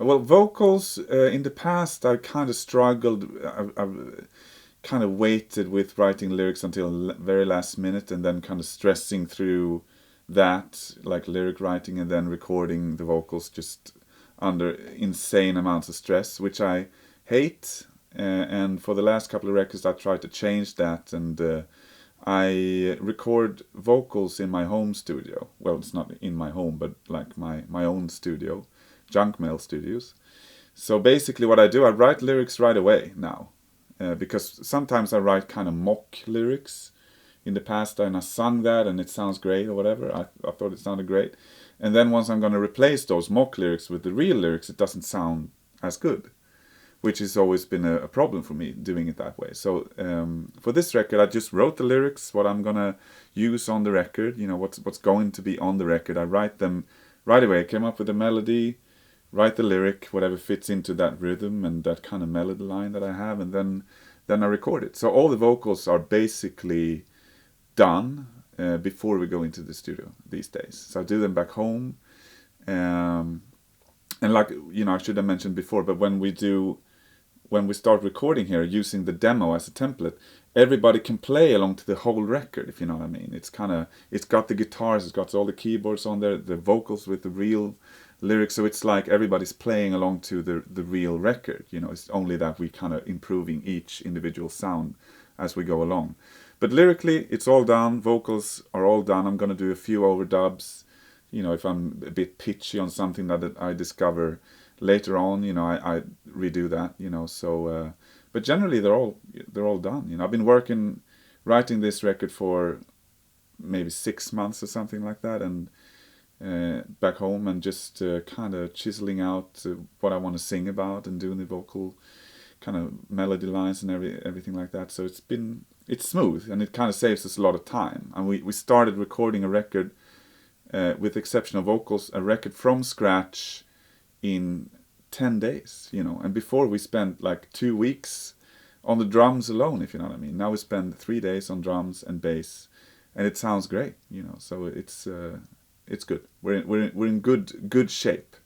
Well, vocals, in the past I kind of struggled. I've kind of waited with writing lyrics until very last minute, and then kind of stressing through that, like lyric writing, and then recording the vocals just under insane amounts of stress, which I hate. And for the last couple of records, I tried to change that, and I record vocals in my home studio. Well, it's not in my home, but like my own studio, Junk Mail Studios. So basically, what I do, I write lyrics right away now, because sometimes I write kind of mock lyrics. In the past, and I sung that, and it sounds great or whatever. I thought it sounded great, and then once I'm going to replace those mock lyrics with the real lyrics, it doesn't sound as good, which has always been a problem for me doing it that way. So for this record, I just wrote the lyrics, what I'm gonna use on the record, what's going to be on the record. I write them right away. I came up with a melody, write the lyric, whatever fits into that rhythm and that kind of melody line that I have, and then I record it. So all the vocals are basically done before we go into the studio these days. So I do them back home. And like, I should have mentioned before, but when we start recording here using the demo as a template, everybody can play along to the whole record, if you know what I mean. It's got the guitars, it's got all the keyboards on there, the vocals with the real lyrics, so it's like everybody's playing along to the real record. It's only that we kind of improving each individual sound as we go along. But lyrically, it's all done, vocals are all done. I'm gonna do a few overdubs, if I'm a bit pitchy on something that I discover later on, I redo that, so but generally they're all done. I've been writing this record for maybe 6 months or something like that, and back home, and just kind of chiseling out what I want to sing about and doing the vocal kind of melody lines and everything like that. So it's smooth, and it kind of saves us a lot of time. And we started recording a record, with the exception of vocals, a record from scratch in 10 days, and before we spent like 2 weeks on the drums alone, if you know what I mean. Now we spend 3 days on drums and bass, and it sounds great, so it's good. We're in good shape.